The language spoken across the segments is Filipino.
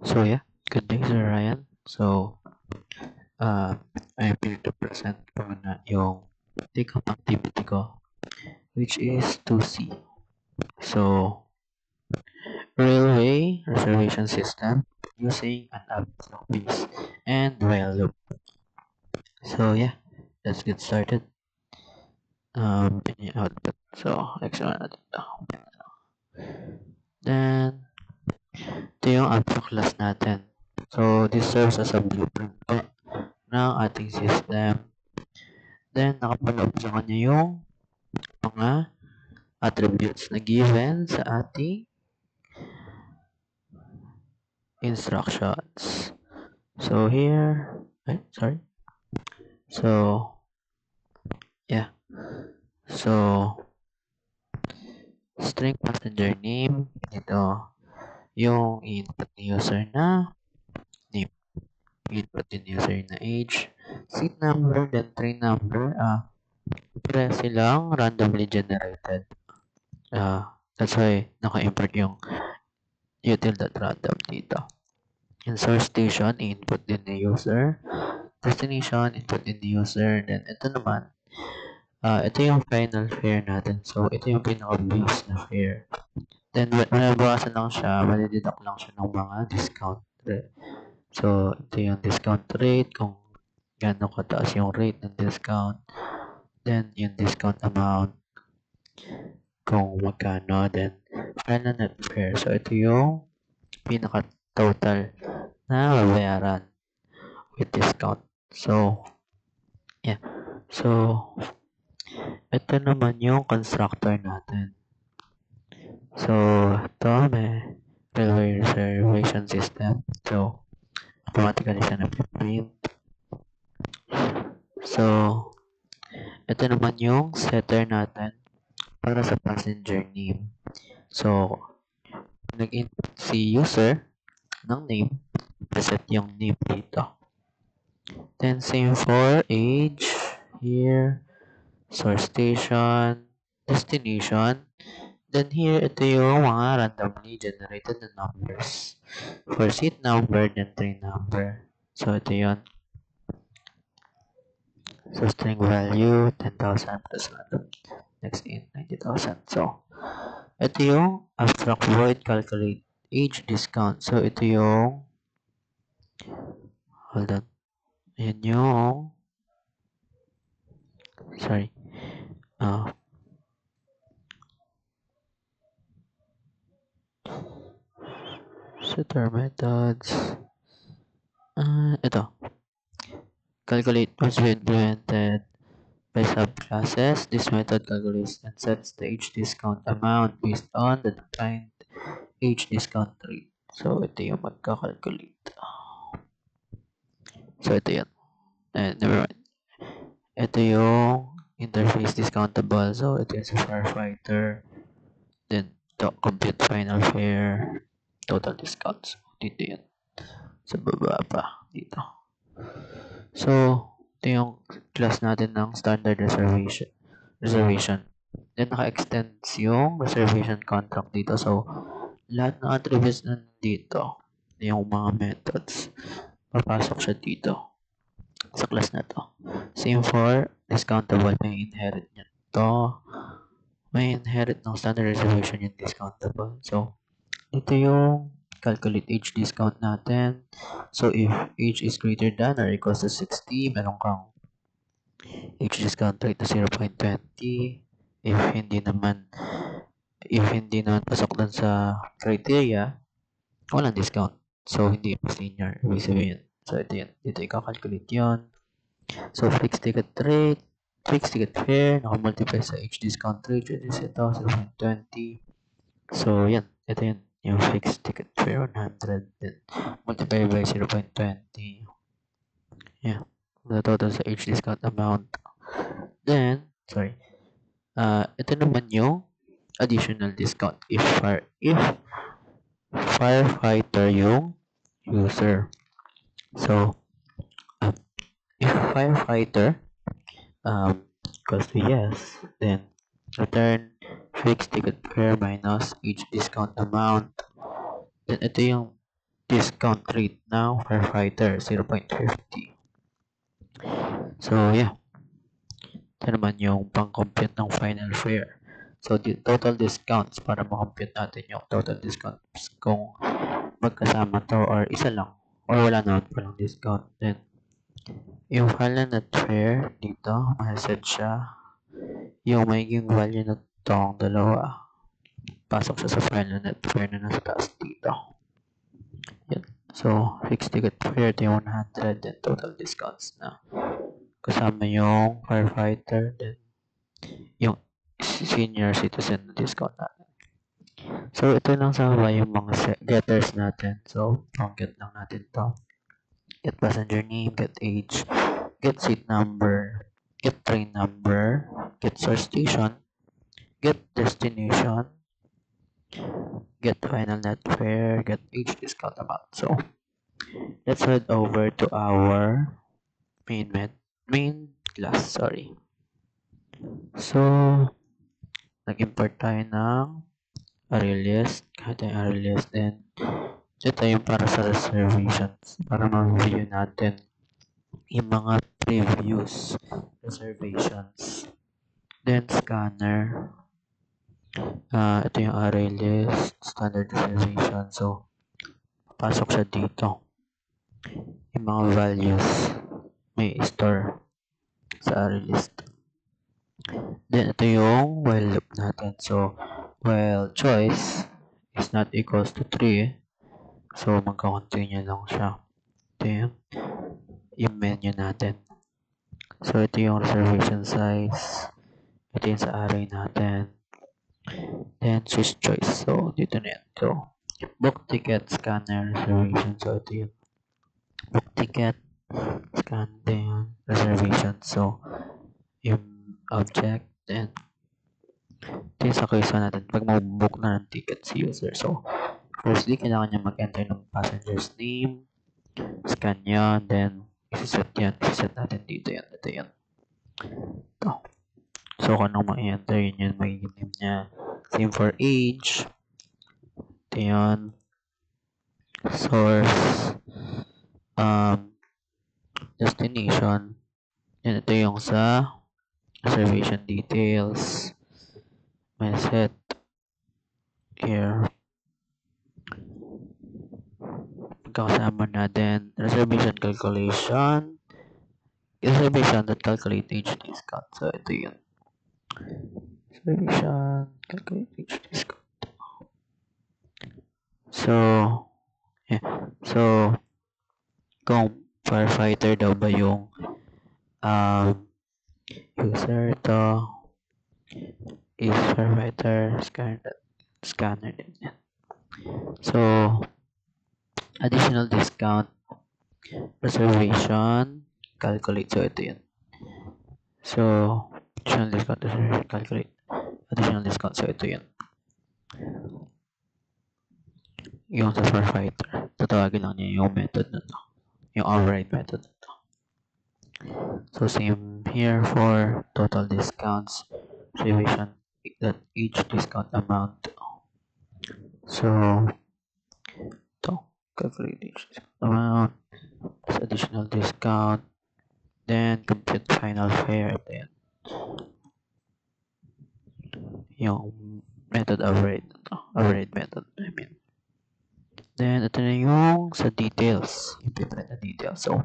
So yeah, good day Sir Ryan. Uh, I'm here to present po na yung take-home activity ko, which is 2C. So, railway reservation system using an abstract base and while loop. So yeah, let's get started. Yun yung output. So, extra natin ito. Then, ito yung abstract class natin. So, this serves as a blueprint po ng ating system. Then, nakapaloob sa kanya yung mga attributes na given sa ating instructions. So, here, sorry. So, yeah. So, string passenger name, ito, yung input ni user na name, input din user na age, seat number, then train number, pare silang randomly generated. That's why naka-import yung util.random dito. Yung source station, input din ni user. Destination, input din ni user. Then, ito naman, ito yung final fare natin. So, ito yung pinaka-base na fare. Then, manabawasan lang siya, malideduct lang siya ng mga discount rate. So, ito yung discount rate, kung gano'ng kataas yung rate ng discount. Then, yung discount amount, kung magkano. Then, final net fare. So, ito yung pinaka-total na babayaran with discount. So, yeah. So, ito naman yung constructor natin. So, ito may railway reservation system. So, automatically siya na-print. So, ito naman yung setter natin para sa passenger name. So, nag-input si user ng name, preset yung name dito. Then, same for age, here, source station, destination. Then here, ito yung mga randomly generated na numbers. For seat number, then train number. So, ito yun. So, string value, 10,000 plus random. Next in, 90,000. So, ito yung abstract void calculate age discount. So, ito yung, hold on. Yan yung, sorry. Setter methods. Ito. Calculate must be implemented by subclasses. This method calculates and sets the age discount amount based on the defined age discount rate. So, ito yung magka-calculate. So, ito yan. Never mind. Ito yung interface discountable. So, ito yung sa firefighter. Then, compute final fare. Total discounts. Dito yan. Sa baba pa. Dito. So, ito yung class natin ng standard reservation. Then, naka-extends yung reservation contract dito. So, lahat ng attributes na dito, yung mga methods, papasok siya dito sa class na to. Same for discountable. May inherit nyo to. May inherit ng standard reservation yung discountable. So, ito yung calculate age discount natin. So, if age is greater than or equals to 60, meron kang age discount rate na 0.20. If hindi naman pasok dun sa criteria, walang discount. So, hindi pa senior. Ibig sabihin. So, ito yun. Dito i-calculate yun. So, fixed ticket rate, fixed ticket fare, nakamultiply sa age discount rate, which is ito, 0.20. So, yan. Ito yun. Yung fixed ticket fare, 100. Then, multiply by 0.20. Yeah. The total sa age discount amount. Then, sorry. Ito naman yung additional discount if firefighter yung user. So, if firefighter equals to yes, then return fixed ticket fare minus each discount amount. Then ito yung discount rate ng firefighter 0.50. So yeah, ito naman yung pang-compute ng final fare. So the total discounts para ma-compute natin yung total discounts kung magkasama to or isa lang or wala naman palang discount. Then yung final net fare dito, message siya yung magiging value na tong dalawa. Pasok siya sa final net fare na nasa taas dito. Yan. So, fixed ticket fare ito yung 100 then total discounts na kasama yung firefighter then yung senior citizen na discount natin. So, ito lang sa yung mga getters natin. So, get lang natin to. Get passenger name, get age, get seat number, get train number, get source station, get destination, get final net fare, get age discount amount. So, let's head over to our main class, sorry. So, nag-import tayo ng array list. Kahit yung array list, then ito yung para sa reservations. Para ma-view natin yung mga previous reservations. Then, scanner. Ito yung array list, standard reservation. So, pasok siya dito. Yung mga values may store sa array list. Then, ito yung while loop natin. So, while choice is not equals to 3, so magka-continue lang siya. Ito yung menu natin. So, ito yung reservation size. Ito yung sa array natin. Then, switch choice. So, dito na yan. So, book ticket, scanner, reservation. So, ito yung book ticket, scan, then reservation. So, yung object, then ito yung sa case natin pag mag-book na ng ticket si user. So, firstly, kailangan niya mag-enter ng passenger's name, scan yan, then isiset yan. Isiset natin dito yan. Ito yan. Ito. So, kung anong ma-enter, yun yung magiging name niya. Same for age. Ito yan. Source. Destination. Yan, ito yung sa reservation details. May set here. Magkakasama natin reservation calculation. Reservation that calculate age discount. So, ito yun. Reservation calculate age discount. So, yeah. So, kung firefighter daw ba yung user to is firefighter scanner din yan. So, additional discount reservation calculate. So, ito yan. So, additional discount reservation calculate. Additional discount. So, ito yan. Yung sa firefighter. Tatawagin lang niya yung method na to. Yung override method na to. So, same here for total discounts. Reservation that each discount amount. So, ito. Calculate each discount amount. Additional discount. Then, compute final fare. Then, yung method override. Override method, I mean. Then, ito na yung sa details. Yung different na details. So,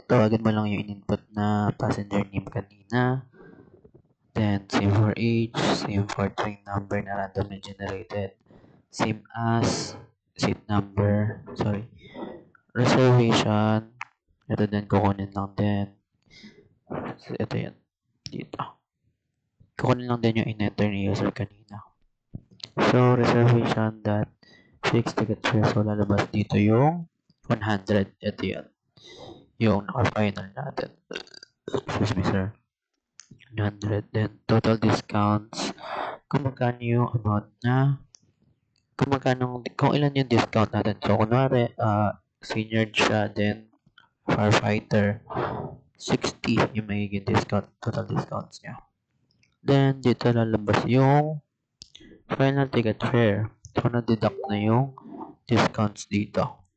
tawagan mo lang yung in-input na passenger name kanina. Then, same for age. Same for train number na randomly generated. Same as seat number. Sorry. Reservation. Ito din, kukunin lang din. So, ito yan. Dito. Kukunin lang din yung in-enter ni user kanina. So, reservation that fixed ticket fare. So, lalabas dito yung 100. Ito yan. Yung naka-final natin. Excuse me, sir. 100. Then, total discounts. Kung magkano yung amount na kung ilan yung discount natin. So, kunwari, senior siya, then firefighter, 60 yung magiging discount, total discounts niya. Then, dito lalabas yung final ticket fare. So, na-deduct na yung discounts dito.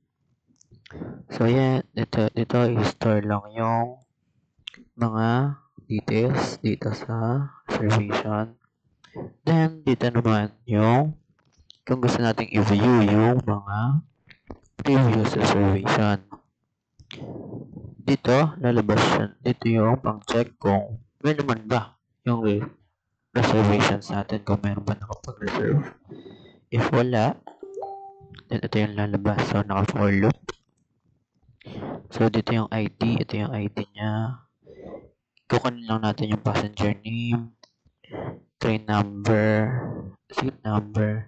So, yeah, dito i-store lang yung mga details dito sa reservation. Then, dito naman yung kung gusto nating i-view yung mga previous reservation. Dito, lalabas yan. Dito yung pang-check kung may naman ba yung reservations natin, kung meron ba nakapag-reserve. If wala, then ito yung lalabas. So, naka-for loop. So, dito yung ID. Ito yung ID niya. Kukunin lang natin yung passenger name, train number, seat number,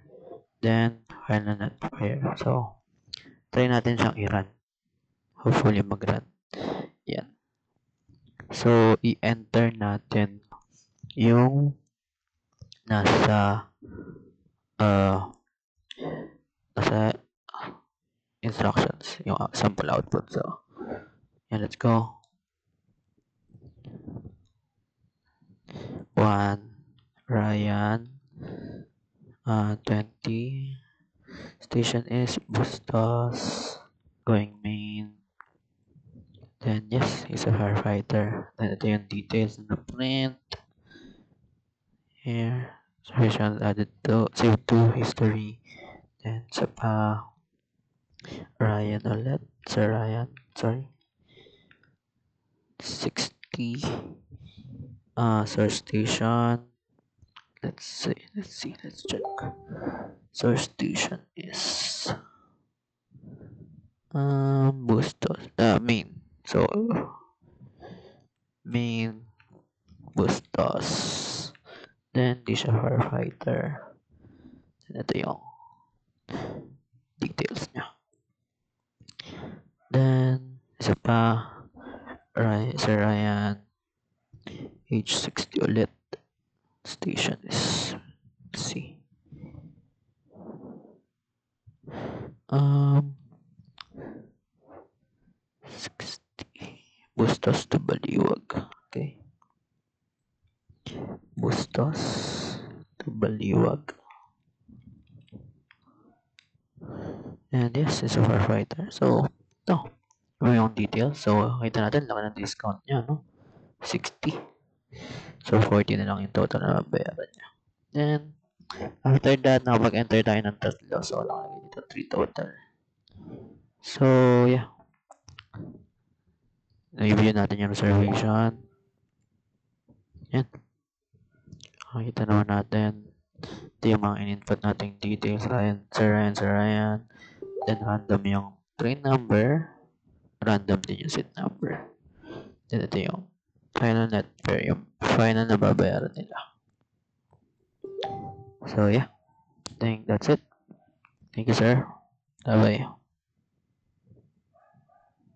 then final not fire. So, try natin siyang i-run. Hopefully mag-run. Yan. So, i-enter natin yung nasa nasa instructions, yung sample output. So, yan, let's go. 1, Ryan, 20, station is Bustos, going main. Then, yes, he's a firefighter. Then, ito yung details na print. Here, reservations added to, save to history. Then, sa pa, Ryan ulit. Sir Ryan, sorry. 60. Source station. Let's check. Source station is Bustos. Main. So, main Bustos. Then, di siya firefighter. Then, ito yung details niya. Then, isa pa, Sir Ryan, age 60 ulit. Station is, let's see. 60. Bustos to Baliwag. Okay. Bustos to Baliwag. And yes, it's a firefighter. So, ito. Yung details. So, kita natin, laki ng discount niya, no? 60. So, 40 na lang yung total na bayaran niya. Then, after that, nakapag-enter tayo ng tatlo. So, wala lagi dito, 3 total. So, yeah. Na-review natin yung reservation. Yan. Makikita naman natin. Ito yung mga in-input nating details. Sir Ryan. Then, random yung train number. Random din yung seat number. Then, ito yung final net fare. Yung final na babayaran nila. So, yeah. I think that's it. Thank you, sir. Bye-bye.